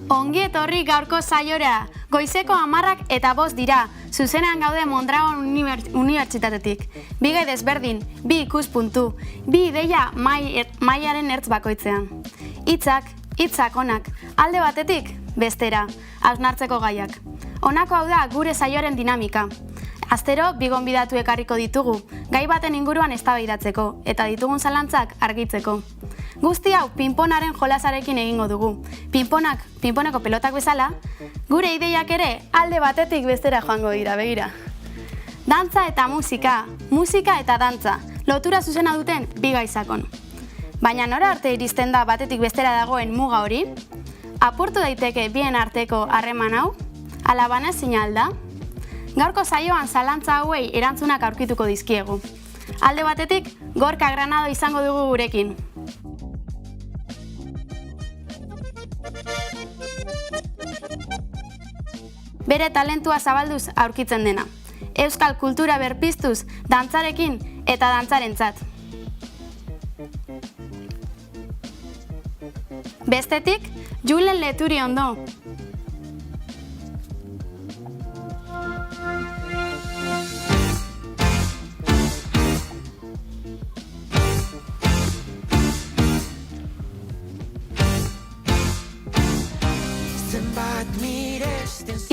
Ongi etorri gaurko saiora, goizeko 10:05 dira, zuzenean gaude Mondragon Unibertsitatetik. Bi gai desberdin, bi ikuspuntu, bi ideia mailaren ertz bakoitzean. Hitzak onak, alde batetik, bestera, hausnartzeko gaiak. Honako hau da gure saioaren dinamika. Astero, bi gonbidatu ekarriko ditugu, gai baten inguruan eztabaidatzeko eta ditugun zalantzak argitzeko. Guzti hau pinponaren jolasarekin egingo dugu. Pinponeko pelotak bezala, gure ideiak ere alde batetik bestera joango dira, begira. Dantza eta musika, musika eta dantza, lotura zuzena duten bi gai sakon. Baina nora arte iristen da batetik bestera dagoen muga hori? Apurtu daiteke bien arteko harreman hau? Ala banezina al da? Gaurko saioan zalantza hauei erantzunak aurkituko dizkiegu. Alde batetik, Gorka Granado izango dugu gurekin. Bere talentua zabalduz aurkitzen dena. Euskal kultura berpiztuz, dantzarekin eta dantzarentzat. Bestetik, Julen Leturiondo.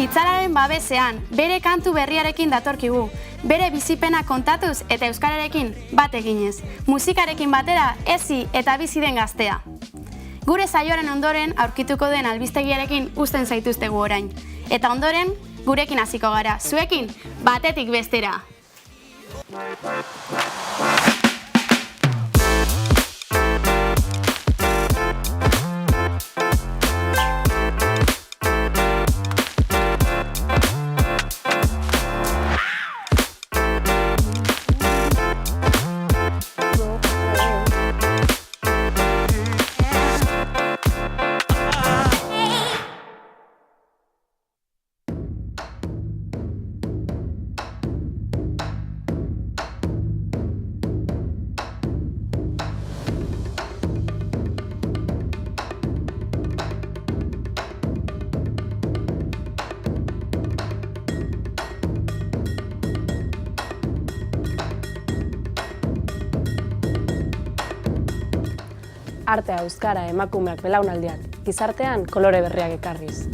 Itzalaren babesean, bere kantu berriarekin datorkigu, bere bizipena kontatuz eta euskararekin bat eginez, musikarekin batera hezi eta bizi den gaztea. Gure saioaren ondoren aurkituko den albistegiarekin uzten zaituztegu orain, eta ondoren gurekin hasiko gara, zuekin batetik bestera. Artea, euskara, emakumeak, belaunaldiak, gizartean kolore berriak ekarriz.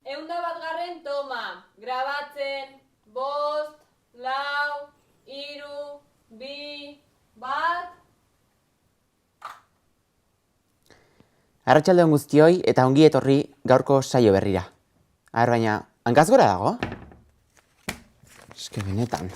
101. toma, grabatzen, 5, 4, 3, 2, 1... Arratsalde on guztioi eta ongi etorri gaurko saio berrira. Baina, hankaz gora dago? Eske benetan.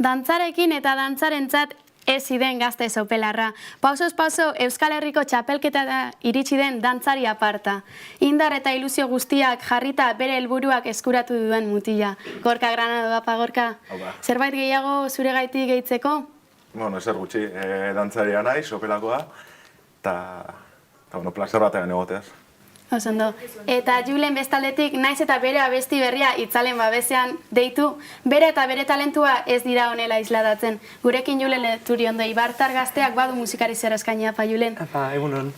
Dantzarekin eta dantzarentzat ez den gazte sopelarra. Pausoz pauso Euskal Herriko txapelketa iritsi den dantzari aparta. Indar eta ilusio guztiak jarrita bere helburuak eskuratu duen mutila. Gorka Granado, bapa Gorka. Zerbait gehiago zure gaitik gehitzeko? Bueno, ezer gutxi, dantzaria naiz, sopelakoa, eta plazer batean egoteaz. Osondo. Eta Julen bestaldetik, naiz eta bere abesti berria itzalen babesean deitu, bere eta bere talentua ez dira honela isladatzen. Gurekin Julen Leturiondo, Ibartar gazteak badu musikari zer eskainia, pa Julen? Apa, egunon.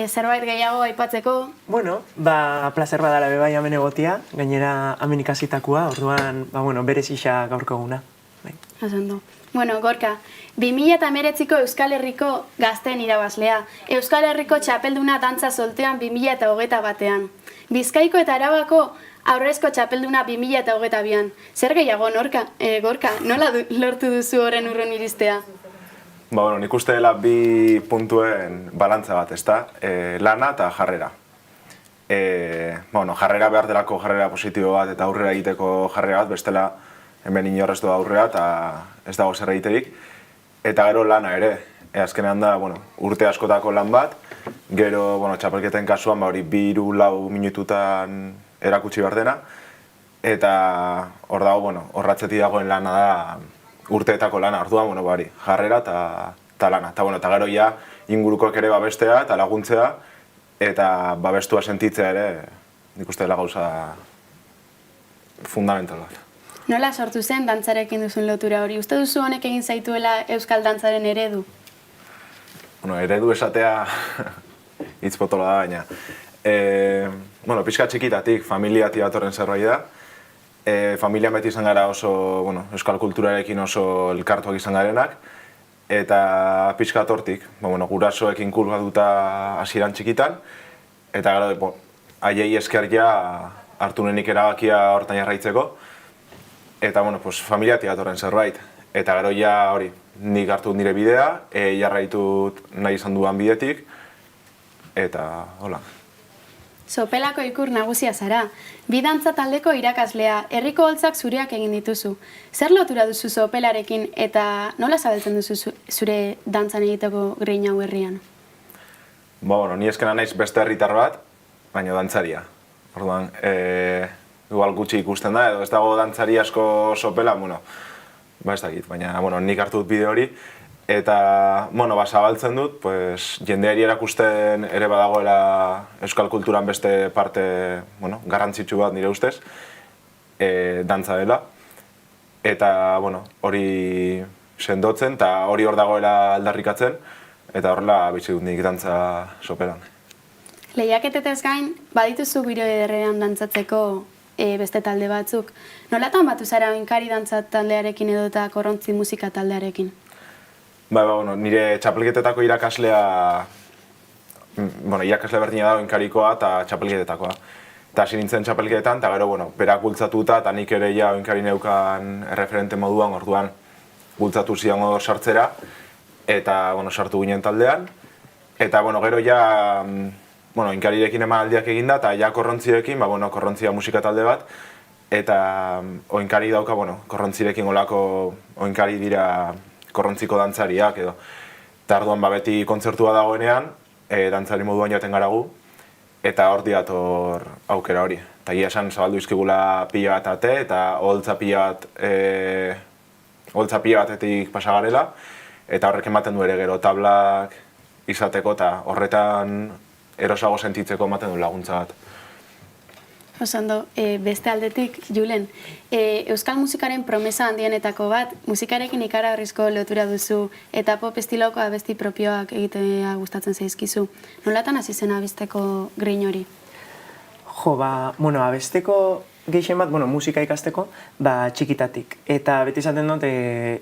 Zerbait gehiago aipatzeko? Bueno, plazer badala bebai hemen egotia, gainera hemen ikasitakoa, orduan, bere zixa gaurko eguna. Osondo. Bueno, Gorka, 2019ko Euskal Herriko gazteen irabazlea. Euskal Herriko txapelduna dantza soltean 2021an. Bizkaiko eta Arabako aurrezko txapelduna 2022an. Zer gehiago, Gorka, nola lortu duzu horren urrun iristea? Nik uste dela bi puntuen balantza bat, ezta? Lana eta jarrera. Jarrera behar delako jarrera positibo bat eta aurrera egiteko jarrera bat, bestela hemen inorrez doa aurrera eta ez dago zer egiterik. Eta gero lana ere, azkenean da urte askotako lan bat, gero txapelketen kasuan 2-4 minututan erakutsi behar dena, eta hor dago, horratzetik dagoen lana da urteetako lana, orduan, jarrera eta lana. Eta gero ja ingurukoak ere babestea eta laguntzea, eta babestua sentitzea ere, nik uste dela gauza fundamental bat. Nola sortu zen dantzarekin duzun lotura hori? Uste duzu honek egin zaituela euskal dantzaren eredu? Eredu esatea hitz potola da, baina. Pixka txikitatik, familiatik datorren zerbait da. Familian beti izan gara oso, euskal kulturarekin oso elkartuak izan garenak. Eta pixka tortik, gurasoekin kulgatuta hasieran txikitan. Eta gero, haiei esker ja hartu nenik erabakia hortan jarraitzeko. Eta, familiatik datorren zerbait. Eta gero ja hori, nik hartu nire bidea, jarraitut nahi izan duan bidetik. Eta, hola. Sopelako ikur nagusia zara. Bi dantza taldeko irakaslea, herriko holtzak zureak egin dituzu. Zer lotura duzu sopelarekin eta nola zabaltzen duzu zure dantzan egiteko grein hau herrian? Ni eskena naiz beste herritar bat, baina dantzaria. Orduan, igual gutxi ikusten da, edo ez dago dantzari asko sopela, ez dakit, baina nik hartu dut bide hori. Eta, zabaltzen dut, jendeari erakusten ere badagoela euskal kulturan beste parte garrantzitsu bat nire ustez, dantza dela. Eta, hori sendotzen eta hori hor dagoela aldarrikatzen, eta horrela bizi dut nik dantza sopelan. Lehiaketetez gain, badituzu biro ederrean dantzatzeko beste talde batzuk. Nolatan batu zara oinkari dantza taldearekin edo eta korrontzi musika taldearekin? Nire txapelketetako irakaslea, irakasle berdina da oinkarikoa eta txapelketetakoa. Eta hasi nintzen txapelketetan, eta gero, berak bultzatuta, eta nik ere ja oinkari neukan erreferente moduan, orduan bultzatu zidan hor sartzera, eta sartu ginen taldean. Eta gero ja, oinkarirekin emanaldiak eginda, eta ja korrontziekin, korrontzia musika talde bat, eta oinkari dauka, korrontzirekin olako oinkari dira korrontziko dantzariak edo. Eta orduan beti kontzertua dagoenean, dantzari moduan jaten gara gu, eta hor diator aukera hori. Eta gira esan zabaldu izkigula pila bat ate, eta holtza pila batetik pasagarela, eta horrek ematen du ere gero tablak izateko, eta horretan erosago sentitzeko ematen du laguntza bat. Osando, beste aldetik, Julen, euskal musikaren promesa handienetako bat, musikarekin ikaragarrizko lotura duzu eta pop estiloko abesti propioak egitea gustatzen zaizkizu. Nolatan hasi zen abesteko grein hori? Abesteko gehien bat, musika ikasteko, txikitatik. Eta beti izaten dut,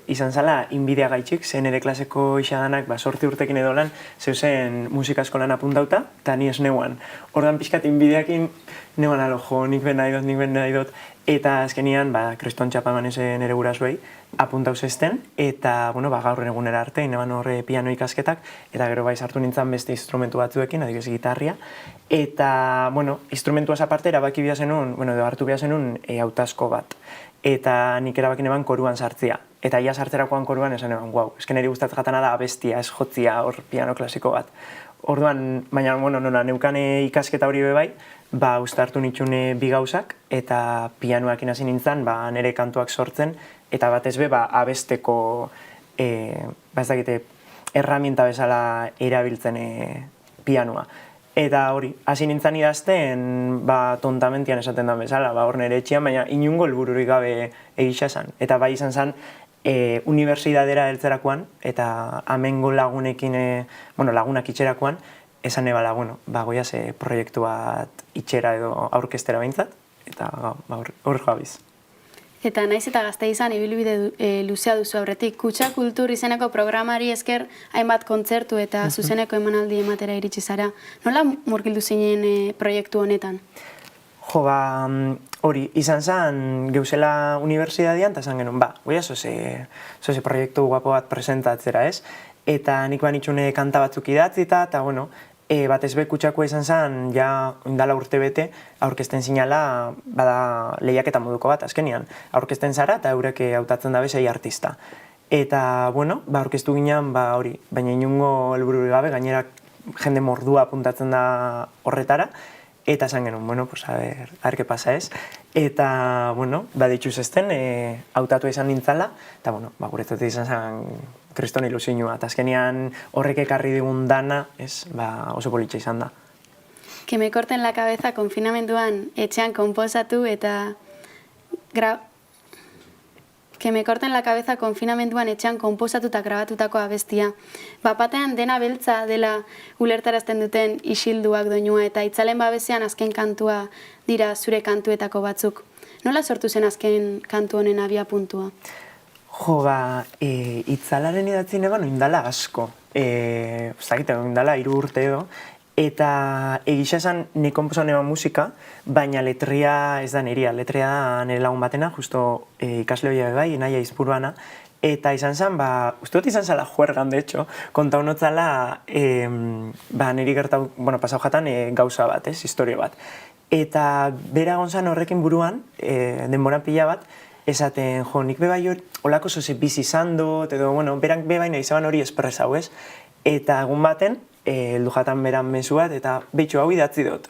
izan zala, inbidea gaitxik, zen ere klaseko isadanak, 8 urtekin edo lan, zeuzen musika eskolan apuntauta, eta ni ez neuan. Ordan pixkat inbideakin, neuan alojo, nik ben nahi dut, eta azkenian, kriston txapa eman ezen ere gurasoei, apuntau zezten, eta, gaur egunera arte, ineban horre piano ikasketak, eta gero sartu nintzen beste instrumentu batzuekin, adibidez gitarria, eta, instrumentuaz aparte, erabaki bia zenun, hartu bia zenun hautazko bat, eta nik erabakin eban koruan sartzia. Eta ia sartzerakoan koruan esan eban, esken eri gustatzen jatana da abestia, ez jotzia hor piano klasiko bat. Orduan, baina, neukan ikasketa hori bebai, uste hartu nitxune bi gauzak, eta pianoakin hasi nintzen, nire kantuak sortzen, eta batez be, abesteko, ez dakite, erramienta bezala erabiltzen pianoa. Eta hori, hasi nintzen idazten, tontamentian esaten da bezala, hor nire etxean, baina inungo helbururik gabe egisa esan. Eta bai izan zen, unibertsidadera heltzerakoan, eta amengo lagunekin, lagunak itxerakoan, esan ebala, goiaz proiektu bat itxera edo aurkestera behintzat, eta hor jabiz. Eta naiz eta gazte izan ibilbide luzea duzu aurretik. Kutxa Kultur izeneko programari esker hainbat kontzertu eta zuzeneko emanaldi ematera iritsi zara. Nola murgildu zinen proiektu honetan? Jo, hori, izan zen geuzela unibertsitatean, eta zan genuen, goia zoze proiektu guapo bat presentatzera, ez? Eta nik banitxune kanta batzuk idatzita, eta bueno, batez be Kutxakoa izan zen, ja indala urte bete, aurkezten zinala, bada lehiaketa moduko bat, azkenian. Aurkezten zara, eta eurek hautatzen dabe 6 artista. Eta, bueno, aurkeztu ginean, hori, baina inungo helburu gabe, gainera jende mordua apuntatzen da horretara, eta esan genuen, bueno, pues a ver qué pasa ez. Eta, bueno, ditxuz ezten, hautatu izan nintzala, eta, bueno, guretzat izan zen kriston ilusioa. Eta azkenean horrek ekarri digun dana, oso politxa izan da. Que me corten la cabeza konfinamenduan etxean konposatu eta grabatutako abestia. Bapatean dena beltza dela ulertarazten duten isilduak doinua eta itzalen babesean azken kantua dira zure kantuetako batzuk. Nola sortu zen azken kantu honen abia puntua? Jo, itzalaren idatzin eban oindala asko. Oindala 3 urte edo. Eta egisa esan nik konposan eban musika, baina letria ez da niria. Letria da nire lagun batena, justo ikasle hoia bai, naia izpuruana. Eta izan zen, uste dut izan zela juergan, de hecho, konta honotzala niri gertau, pasau jatan gauza bat, historio bat. Eta bera gonzan horrekin buruan, denboran pila bat, esaten, jo, nik bebai hori, olako zoze bizi izan dut, edo, berak bebai nahi zaban hori espresau, ez? Eta egun baten, heldu jatan beran mezu bat, eta behitxu hau idatzi dut,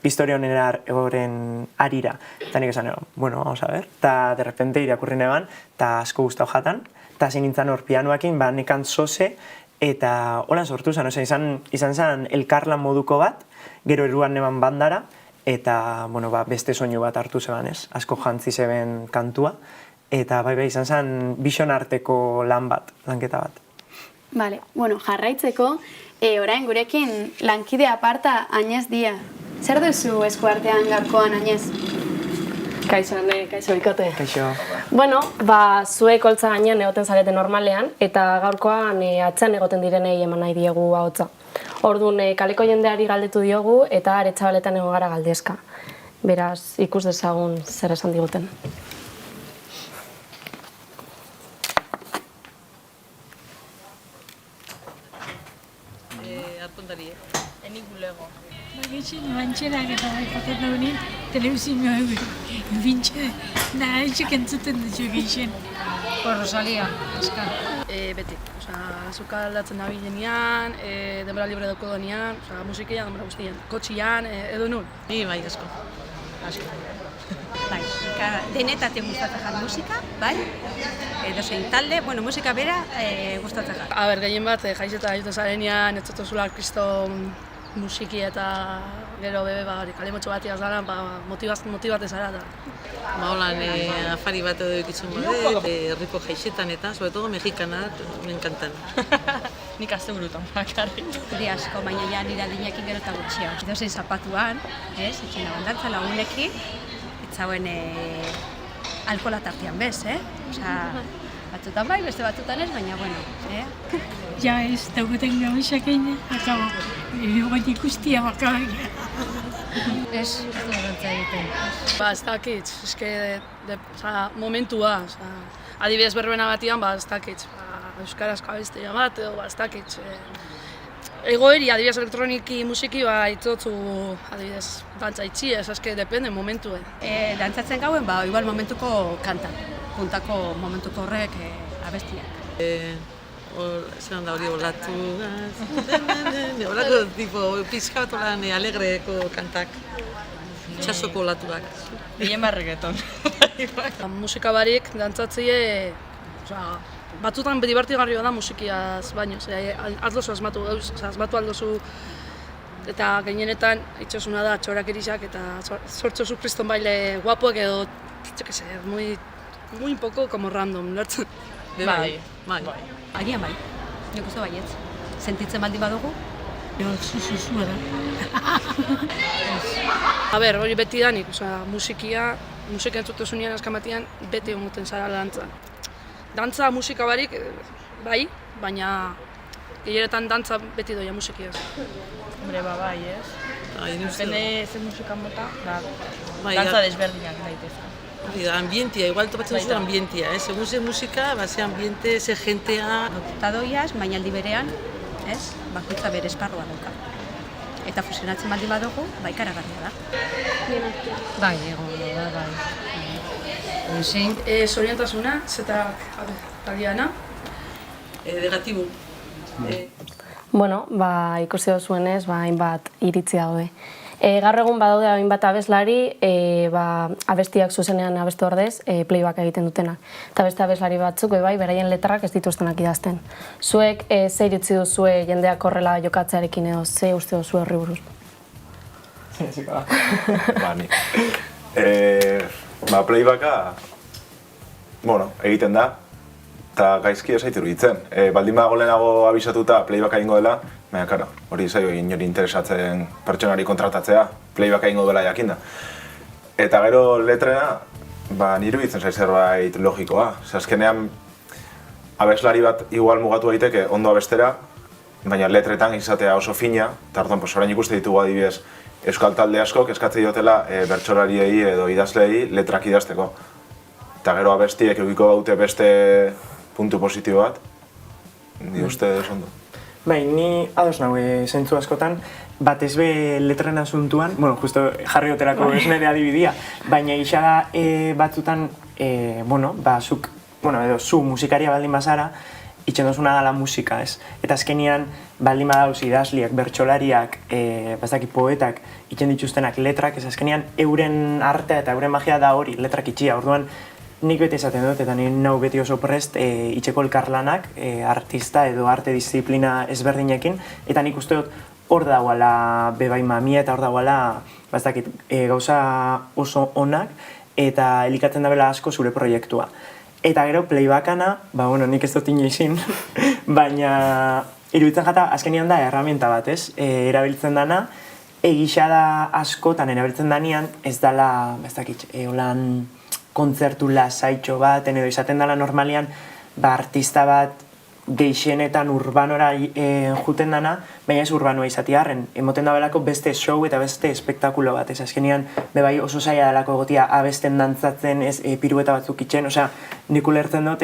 historia honen arira. Eta nik esan egon, vamos a ver, eta de repente irakurri neban, eta asko guztau jatan, eta zin nintzen hor pianoakin, nekan zoze, eta holan sortu zen, izan zen elkarlan moduko bat, gero eruan neban bandara, eta beste soinu bat hartu zeban ez, asko jantzi zeben kantua, eta bai izan zen bison arteko lanketa bat. Bale, jarraitzeko, orain gurekin lankide aparta Añez Dia. Zer duzu eskuartean gaurkoan, Añez? Kaixo, kaixo bikote. Kaixo. Zuek holtza gainean egoten zarete normalean, eta gaurkoan atzean egoten direnei eman nahi diegu ahotsa. Orduan, kaleko jendeari galdetu diogu, eta aretxabaletan egon gara galdezka. Beraz, ikus dezagun zer esan diguten. Enik bulego. Gehien, bantxerak eta baikaten daunin, telebizioa egin. Bintxe, nahaitxek entzuten dutxo gehien. Rosalia, eskar. Beti, azuka aldatzen da bilenean, denbora libre dauko donean, musikian, denbora guztian, kotxian, edo nun. Ni bai, asko. Bai, denetatik gustatzen jar musika, bai? Edo zein talde, musika bera gustatzen jar. Gehien bat, jaizeta juten zarenean, ez zutuzula kriston musiki eta gero bebe kalemotxo bat iazdaran, motibate zara da. Holan, afari bat edo ekitzen bade, herriko jaixetan eta, sobre todo, mexikanak, me encantan. Nik azte burutan bakarrik. Hori asko, baina ja nire adinekin gero eta gutxia. Edo zein zapatuan, etxen abandantza lagunekin, etzauen alkola tartian bez, batzutan bai, beste batzutan ez, baina Ja ez dauguten gauizak egin, akabo, goit ikustia bakabak. Ez du garantza egiten. Ez dakit, momentua, adibidez berbena batian, ez dakit, euskarazko abestia bat, edo ez dakit. Egoeri, adibidez elektroniki musiki, itzotzu, adibidez, dantza itxi, esaske, depende, momentue. Dantzatzen gauen, igual momentuko kanta, puntako momentuko horrek abestiak. Zeran da hori olatu, olako tipo, pizka bat olan alegreko kantak, txasoko olatuak. Gehien barreketon. Musika barik, dantzatzie, batzutan divertigarria da musikiaz baino, aldozu asmatu aldozu, eta gehienetan itxosuna da txorak irisak eta sortzozu kriston baile guapoek edo, muy poco como random, lertzen. Bai. Agian bai, nik uste baietz. Sentitzen baldin badugu? Zuzua da. Hori beti danik, musikia musika entzutezunean azken batean beti egoten zara dantzan. Dantza, musika barik, bai, baina gehienetan dantza beti doia musikiaz. Hombre, bai, ez? Depende ze musika mota, dantza desberdinak daitezke. Hori da, ambientia, igual topatzen duzu ambientia, segun ze musika, ze ambiente, ze jentea. Lotuta doiaz, baina aldi berean, ez, bakoitza bere esparrua dauka. Eta fusionatzen baldin badugu, ikaragarria da. Bai, bai. Zein? Zorientasuna, zetak tagiana. Negatibo. Bueno, ikusi duzuenez, hainbat iritzi daude. Gaur egun badaude hainbat abeslari, abestiak zuzenean abestu ordez, playback egiten dutenak. Eta beste abeslari batzuk, beraien letrak ez dituztenak idazten. Zuek, ze iritzi duzue jendeak horrela jokatzearekin edo, ze uste duzu horri buruz? Ni. Playbacka, egiten da, eta gaizki ez iruditzen. Baldin badago lehenago abisatuta playbacka egingo dela, baina, karo, hori zaio inori interesatzen pertsonari kontratatzea, playbacka egingo dela jakinda. Eta gero letrena, nire iruditzen zaiz zerbait logikoa. Azkenean, abeslari bat igual mugatu daiteke ondo abestera, baina letretan izatea oso fina, eta orduan, orain ikuste ditugu adibidez, euskal talde askok eskatzen diotela bertsolariei edo idazleei letrak idazteko. Eta gero abestiek edukiko daute beste puntu positibo bat, ni uste ondo. Bai, ni ados naue zentzu askotan, batez be letren asuntuan, justo jarri oterako ez nire adibidia, baina isa da batzutan, zu musikaria baldin bazara, itxen dozuna dala musika, ez? Eta azkenian, baldin badauz idazliak, bertsolariak, poetak, itxen dituztenak letrak, ez azkenian euren artea eta euren magia da hori, letrak itxia, orduan nik beti esaten dut, eta nire nau beti oso prest itxeko elkarlanak, artista edo arte disiplina ezberdinekin, eta nik uste dut hor dagoela bebai mamia eta hor dagoela gauza oso onak, eta elikatzen dabela asko zure proiektua. Eta gero playbackana, nik ez dut inoizin, baina iruditzen jata azkenian da erramienta bat, ez? Erabiltzen dana, egisa da askotan erabiltzen danean, ez dala, holan kontzertu lasaitxo bat, edo izaten dela normalian, artista bat gehienetan urbanora juten dana, baina ez urbanoa izatiarren, emoten dabelako beste show eta beste espektakulo bat, ez azkenean bebai oso zaila dalako egotia abesten dantzatzen, pirueta batzuk itxen, nik ulertzen dut,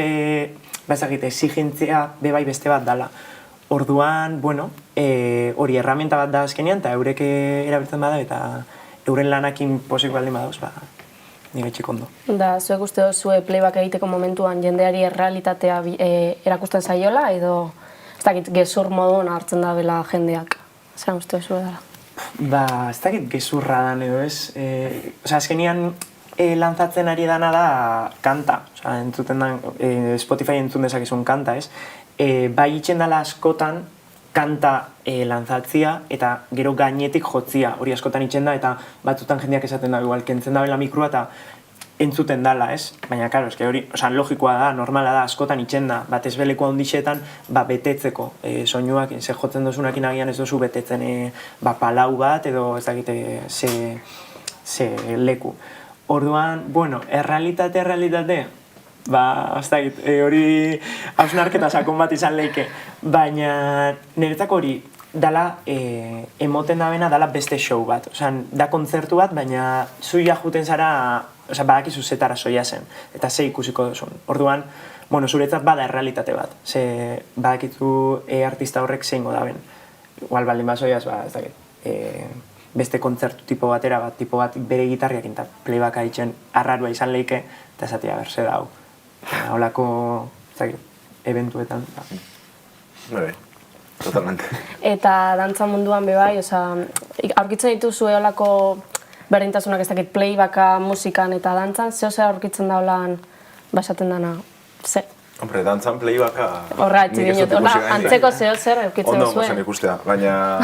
exigentzia bebai beste bat dala. Orduan, hori erramienta bat da azkenean, eta eurek erabiltzen bada, eta euren lanakin posik baldin badauz, nire txik ondo. Da, zuek uste duzue playback egiteko momentuan jendeari errealitatea erakusten zaiola, edo ez dakit gezur moduan hartzen da bela jendeak? Zer uste duzue dara? Ez dakit gezurra dan edo ez. Azkenian lantzatzen ari dana da kanta. Entzuten da, Spotify entzun dezakezun kanta, ez? Bai itxen dela askotan kanta lantzatzia eta gero gainetik jotzia, hori askotan itxen da, eta batzutan jendeak esaten da, igual, kentzen da bela mikrua eta entzuten dala, ez? Baina, karo, hori, logikoa da, normala da, askotan itxen da, batez beleko handixetan, betetzeko soinuak, ze jotzen dozunakin agian ez dozu betetzen palau bat, edo ez dakite ze leku. Orduan, errealitate, ez dakit, hori hausnarketa sakon bat izan leike, baina niretzako hori dala emoten dabena dala beste show bat, da kontzertu bat, baina zuia juten zara, badakizu zetara soia zen, eta ze ikusiko duzun. Orduan, zuretzat bada errealitate bat, ze badakizu artista horrek zeingo daben. Igual baldin bat soiaz, ez dakit, beste kontzertu tipo batera bat, tipo bat bere gitarriak eta playbacka itxen arrarua izan leike, eta esatia berze dau. Holako, eventuetan. Totalmente. Eta dantza munduan bebai, aurkitzen dituzue holako berdintasunak ez dakit playbacka, musikan eta dantzan, zehose aurkitzen da holan basaten dana, ze? Hombre, dantzan playbacka... Horra, etxidinot, antzeko zehozer aurkitzen duzue. Ondo, ikustea, baina...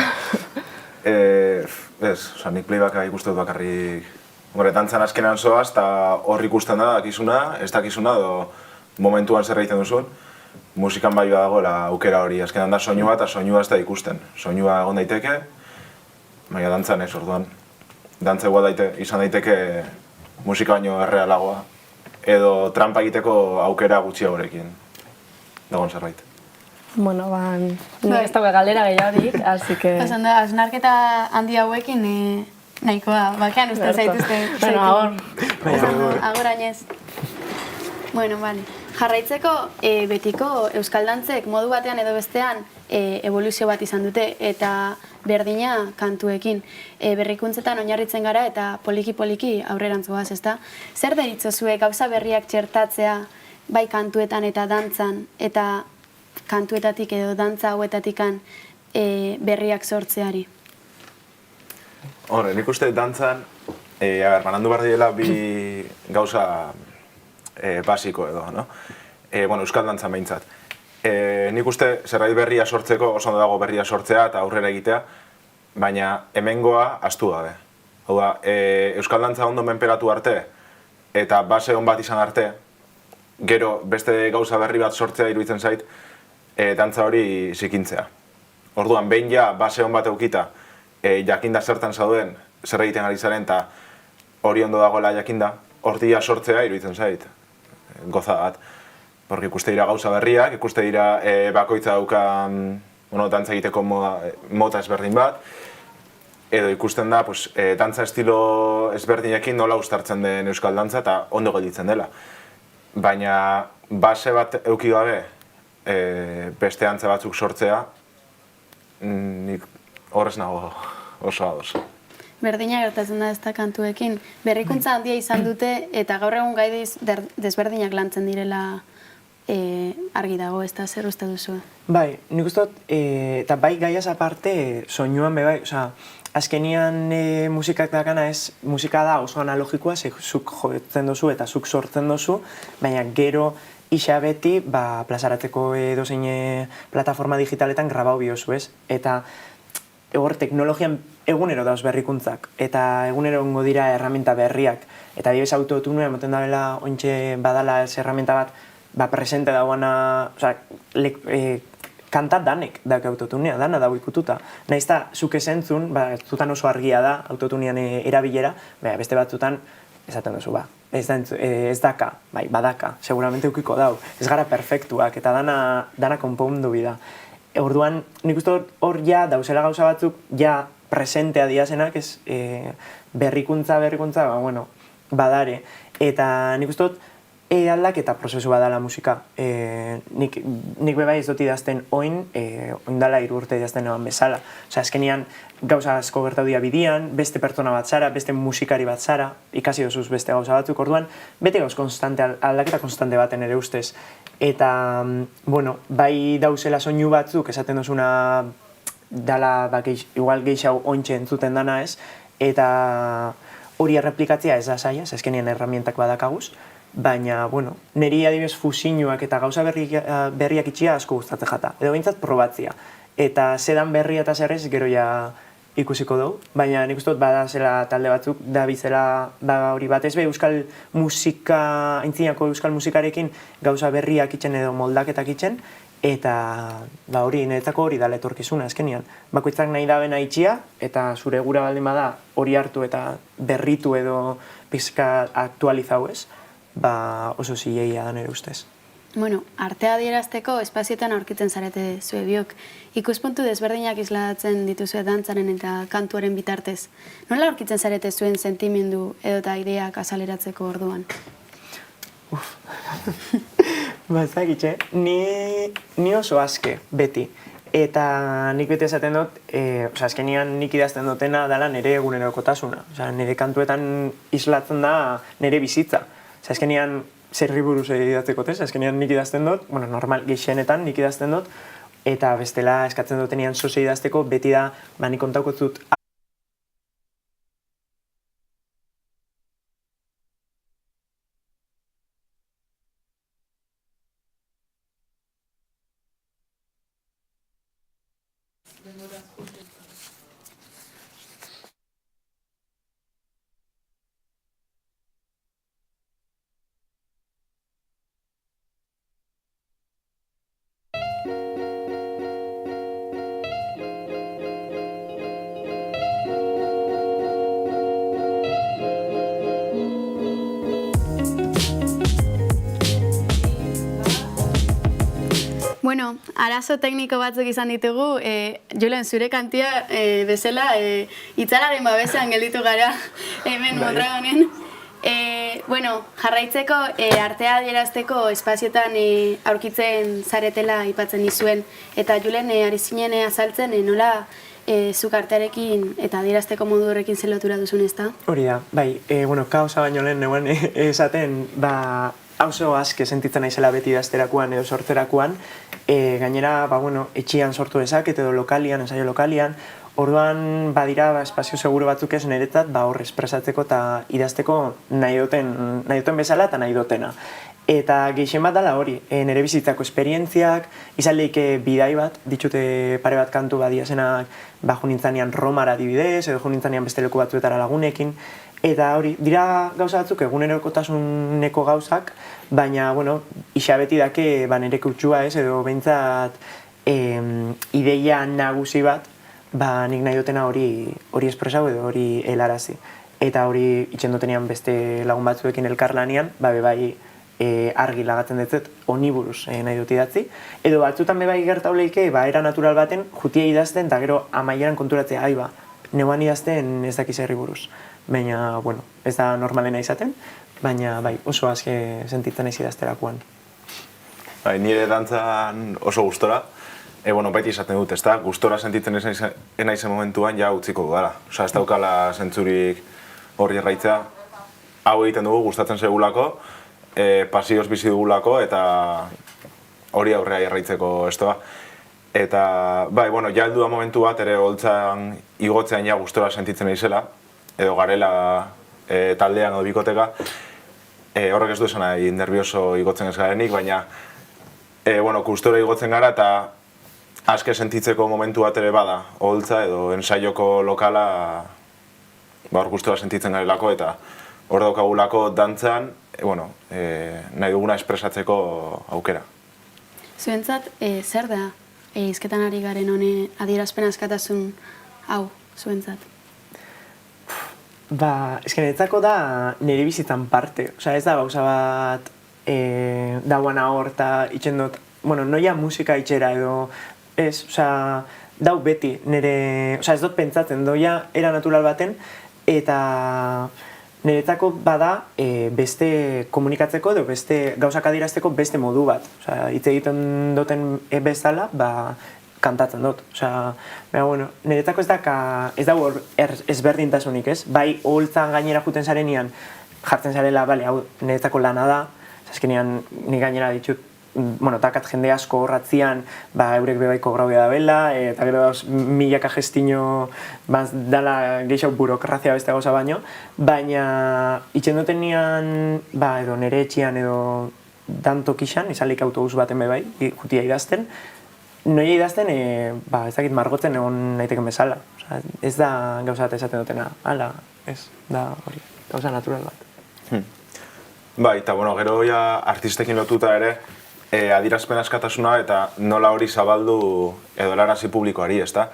nik playbacka ikustu dut bakarrik... Dantzan azkenan zoaz, eta hor ikusten da, dakizuna, ez dakizuna, edo momentuan zer egiten duzun. Musikan bai badagoela aukera hori, azkenan da soinua eta soinua ez da ikusten. Soinua egon daiteke, baina dantzan ez, orduan. Dantza igual izan daiteke musika baino errealagoa, edo trampa egiteko aukera gutxiagorekin dagoen zerbait. Bueno, ni ez dago galdera gehiagorik, así que... Oso, hausnarketa handi hauekin nahikoa, bakean uste zaituzte. Bueno, agor añez. Bueno, vale. Jarraitzeko, betiko euskaldantzek modu batean edo bestean evoluzio bat izan dute eta berdina kantuekin. Berrikuntzetan oinarritzen gara eta poliki-poliki aurrerantz goaz, ezta? Zer deritzozue gauza berriak txertatzea bai kantuetan eta dantzan eta kantuetatik edo dantza hauetatikan berriak sortzeari? Nik uste dantzan, banandu behar direla bi gauza basiko edo, no? Euskal dantzan behintzat. Nik uste zerbait berria sortzeko, oso ondo dago berria sortzea eta aurrera egitea, baina hemengoa ahaztu gabe. Hau da, Euskal dantza ondo menperatu arte eta base on bat izan arte, gero beste gauza berri bat sortzea iruditzen zait, dantza hori zikintzea. Orduan, behin ja base on bat eukita, jakinda zertan zauden, zer egiten ari zaren eta hori ondo dagoela jakinda, hortia sortzea iruditzen zait, goza bat. Porque ikuste dira gauza berriak, ikuste dira bakoitza daukan dantza egiteko mota ezberdin bat, edo ikusten da dantza estilo ezberdinekin nola uztartzen den euskal dantza eta ondo gelditzen dela. Baina base bat eduki gabe beste dantza batzuk sortzea, nik horrez nago oso ados. Berdina gertatzen da ez da kantuekin. Berrikuntza handia izan dute eta gaur egun gai desberdinak lantzen direla argi dago, ez da zer uste duzu? Bai, nik uste dut, eta bai gaiaz aparte, soinuan bai, azkenian musikak dakana ez, musika da oso analogikoa, zuk jotzen dozu eta zuk sortzen dozu, baina gero isa beti plazaratzeko edozein plataforma digitaletan grabau biozu ez, eta hor teknologian egunero dauz berrikuntzak, eta egunero ongo dira erraminta berriak, eta dibes autotunua emoten dabela ointxe badala ez erraminta bat, presente dauana, kanta danek dak autotunea, dana dago ikututa. Naiz da, zuk esentzun, zutan oso argia da autotunean erabilera, beste batzutan, esaten duzu, ez daka, badaka, seguramente ukiko dau, ez gara perfektuak, eta dana konpondu bida. Orduan, nik uste hor ja, dauzela gauza batzuk, ja presentea diazenak, ez berrikuntza, badare. Eta nik uste aldaketa prozesu badala musika. Nik bebai ez dut idazten oin dala 3 urte idazten eban bezala. Azkenian gauza asko gertatu dira bidian, beste pertsona bat zara, beste musikari bat zara, ikasi dozuz beste gauza batzuk, orduan, bete gauz aldaketa konstante baten ere ustez. Eta, bai dauzela soinu batzuk, esaten dozuna dala, igual gehiago ontxe entzuten dana ez, eta hori erreplikatzea ez da zaila, azkenian erramientak badakaguz, baina, niri adibes fusinuak eta gauza berriak itxia asko gustatzen jata, edo behintzat probatzia. Eta zedan berria eta zerrez gero ja ikusiko dugu, baina nik uste dut badazela talde batzuk, da bizela hori batez be euskal musika, aintzinako euskal musikarekin gauza berriak itxen edo moldaketak itxen, eta hori, niretzako hori dala etorkizuna azkenian. Bakoitzak nahi da bena itxia, eta zure gura baldin bada hori hartu eta berritu edo pizka aktualizau ez, oso zilegia da nire ustez. Artea adierazteko espazioetan aurkitzen zarete zue biok. Ikuspuntu desberdinak islatzen dituzue dantzaren eta kantuaren bitartez. Nola aurkitzen zarete zuen sentimendu edota ideak azaleratzeko orduan? Ezagitxe, ni oso aske, beti. Eta nik beti esaten dut, azkenian nik idazten dutena dela nire egunerokotasuna. Nire kantuetan islatzen da nire bizitza. Azkenian zerri buruz idatzeko tez, azkenian nik idazten dut, normal gehienetan nik idazten dut, eta bestela eskatzen dutenean zoze idazteko, beti da, nik kontauko zut Bueno, arazo tekniko batzuk izan ditugu, Julen, zure kantia bezala, itzalaren babesean gelditu gara hemen Mondragonen. Bueno, jarraitzeko, artea adierazteko espazioetan aurkitzen zaretela aipatzen nizuen. Eta Julen, ari zinen azaltzen nola zuk artearekin eta adierazteko modu horrekin zer lotura duzun, ezta? Hori da, bai, bueno, kaosa baino lehen neuen esaten, oso aske sentitzen naizela beti idazterakoan edo sortzerakoan, gainera, bueno, etxian sortu dezaket edo lokalian, ensaio lokalian, orduan badira espazio seguru batzuk ez niretzat hor espresatzeko eta idazteko nahi duten bezala eta nahi dutena. Eta gehien bat dela hori, nire bizitzako esperientziak, izan lehike bidai bat, ditxute pare bat kantu badiazenak junintzanean Romara adibidez, edo junintzanean beste leku batzuetara lagunekin, eta hori, dira gauza batzuk egunerokotasuneko gauzak, baina, bueno, isa beti dake nire kutsua ez, edo behintzat ideia nagusi bat, nik nahi dutena hori espresau edo hori helarazi. Eta hori itxendotenean beste lagun batzuekin elkarlanean, bai argi lagatzen dut honi buruz nahi dut idatzi. Edo batzutan bai gertau lehike, era natural baten, jutia idazten, eta gero amaieran konturatzea, neuan idazten ez dakiz herri buruz. Baina, bueno, ez da normalena izaten, baina bai, oso aske sentitzen ez idazterakoan. Nire dantzan oso gustora, baita izaten dut, ezta? Gustora sentitzen enaizen momentuan ja utziko dudala. Osa, ez daukala zentzurik horri erraitzea. Hau egiten dugu, gustatzen segulako, pasioz bizi dugulako eta hori aurrea erraitzeko estoa. Eta, ja heldu da momentu bat ere holtzan igotzean ja gustora sentitzen izela, edo garela taldean edo bikoteka. Horrek ez du esan nahi nervioso igotzen ez garenik, baina gustora igotzen gara eta aske sentitzeko momentu bat ere bada, holtza edo ensaioko lokala hor gustora sentitzen garelako eta hor daukagulako dantzan, nahi duguna espresatzeko aukera. Zuentzat, zer da hizketan ari garen hone adierazpen askatasun hau zuentzat? Niretzako da nire bizitzan parte. Ez da gauza bat dauana hor eta itxen dut, noia musika itxera edo ez, dau beti nire, ez dut pentsatzen, doia era natural baten eta niretzako bada beste komunikatzeko edo beste gauzak adierazteko beste modu bat. Hitz egiten duten bezala, kantatzen dut. Niretzako ez dago ezberdintasunik, ez? Bai, holtzan gainera juten zarenean jartzen zarela, hau niretzako lana da, azkenean ni gainera ditut, takat jende asko horratzian, eurek bebaiko graubea da bela, eta gero dauz milaka gestino dala gehiago burokrazia beste gauza baino, baina itxen duten nian, edo nire etxian edo dantokixan, izalik autobus baten bebai, jutia idazten, noia idazten, ez dakit margotzen egon naiteken bezala. Ez da gauza bat esaten dutena, hala, ez, da hori, gauza natural bat. Eta gero artistekin lotuta ere, adierazpen askatasuna eta nola hori zabaldu edo helarazi publikoari, ezta?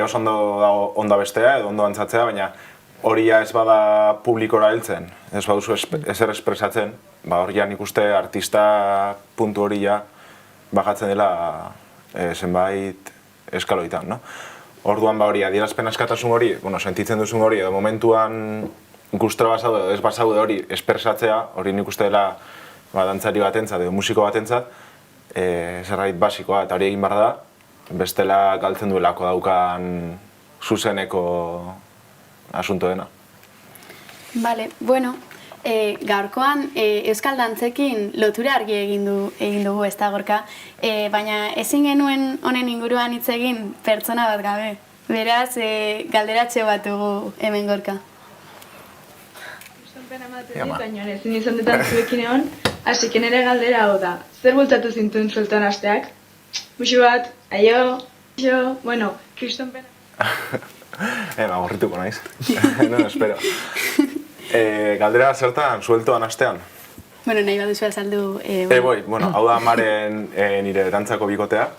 Oso ondo bestea edo ondo antzatzea, baina hori ez bada publikora heltzen, ez baduzu ezer espresatzen, hori nik uste artista puntu hori bajatzen dela zenbait eskaloitan, no? Orduan hori adierazpen askatasun hori, sentitzen duzun hori edo momentuan gustora basaude edo ez basaude hori espresatzea, hori nik uste dela dantzari batentzat edo musiko batentzat zerbait basikoa eta hori egin behar da, bestela galtzen duelako daukan zuzeneko asunto dena. Gaurkoan euskal dantzekin lotura argi egin dugu ez da Gorka, baina ezin genuen honen inguruan hitz egin pertsona bat gabe. Beraz, galderatxo bat dugu hemen Gorka. Pena ematen dit, baina ezin izan detan zuekin egon, hasik nire galdera hau da. Zer bultzatu zintuen zueltan asteak? Muxu bat, aio, kriston pena. Gorrituko naiz. No, espero. Galdera zertan, sueltoan astean? Nahi baduzu azaldu... Hau da Maren nire dantzako bikotea.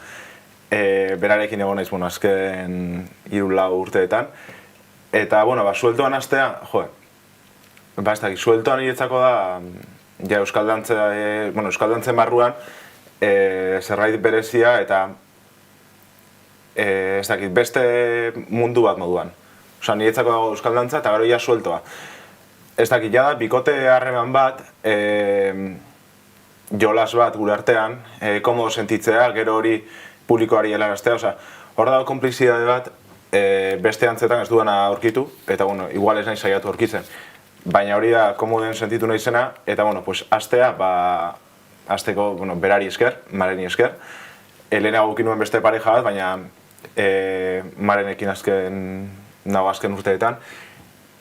Berarekin egon naiz, azken 3-4 urteetan. Eta, sueltoan astean, ez dakit, sueltoan niretzako da, euskal dantzen barruan, zerbait berezia eta ez dakit, beste mundu bat moduan. Osa, niretzako dago euskal dantza eta gero ja sueltoa. Ez dakit, jada, bikote harreman bat, jolas bat gure artean, komodo sentitzea, gero hori publikoari helaraztea, osa, hor dago konplizidade bat, beste antzetan ez duena aurkitu, eta, bueno, igual ez nahi saiatu aurkitzen. Baina hori da komoden sentitu nahi zena, eta, bueno, pues, astea, azteko, bueno, berari esker, Mareni esker. Elena gukin nuen beste pareja bat, baina Marenekin nago azken urteetan.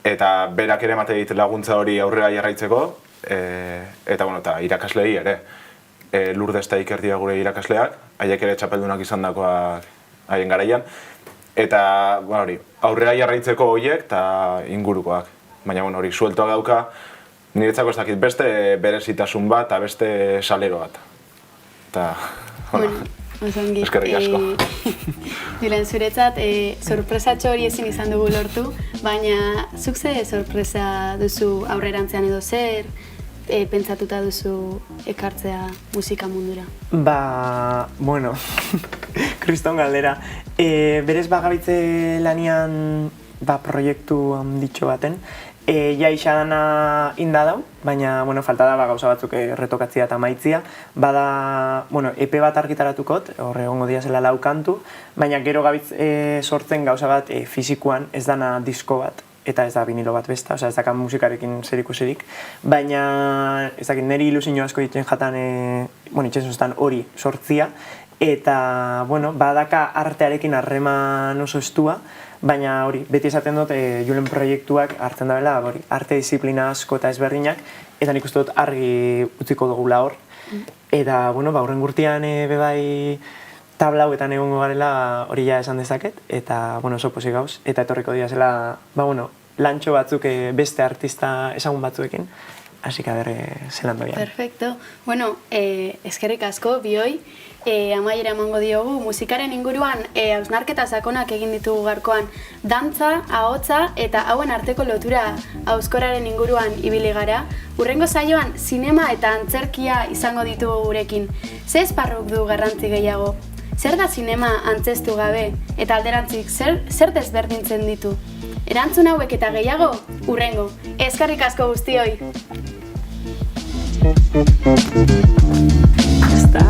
Eta berak ere emate dit laguntza hori aurrera jarraitzeko, eta, bueno, eta irakaslei ere. Lourdes eta Iker dira gure irakasleak, haiek ere txapeldunak izan dakoak haien garaian. Eta, bueno, hori, aurrera jarraitzeko horiek eta ingurukoak. Baina, bueno, hori, sueltoak dauka, niretzako ez dakit beste berezitasun bat eta beste salero bat. Eta, bueno, eskerrik asko. Julen, zuretzat, sorpresatxo hori ezin izan dugu lortu, baina zuk ze sorpresa duzu aurrerantzean edo zer pentsatuta duzu ekartzea musika mundura? Bueno, kriston galdera. Berez bagabitze lanian proiektu handitxo baten, ja isadana inda dau, baina, bueno, falta da gauza batzuk retokatzia eta maitzia. Bada, bueno, EP bat argitaratukot, horre egongo dia zela 4 kantu, baina gero gabitz sortzen gauza bat fisikoan ez dana disko bat, eta ez da vinilo bat besta, ez dakan musikarekin zerikusirik, baina ez dakit niri ilusio asko ditzen jatan, bueno, itxensoztan hori sortzia, eta, bueno, badaka artearekin harreman oso estua, baina hori, beti esaten dut Julen proiektuak hartzen dabela, arte disiplina asko eta ezberdinak, eta nik uste dut argi utziko dugula hor. Eta, bueno, horren gurtian bebai tablauetan egongo garela hori ja esan dezaket, eta, bueno, oso pozik gauz, eta etorriko dira zela, bueno, lantxo batzuk beste artista ezagun batzuekin, hasi que zelan doian. Perfecto. Bueno, eskerrik asko, bioi. Amaiera emango diogu, musikaren inguruan hausnarketa sakonak egin ditugu gaurkoan. Dantza, ahotsa eta hauen arteko lotura hauskoraren inguruan ibili gara. Hurrengo saioan zinema eta antzerkia izango ditugu gurekin. Ze esparruk du garrantzi gehiago? Zer da zinema antzestu gabe eta alderantzik zer desberdintzen ditu? Erantzun hauek eta gehiago, hurrengo. Eskerrik asko guztioi! Está.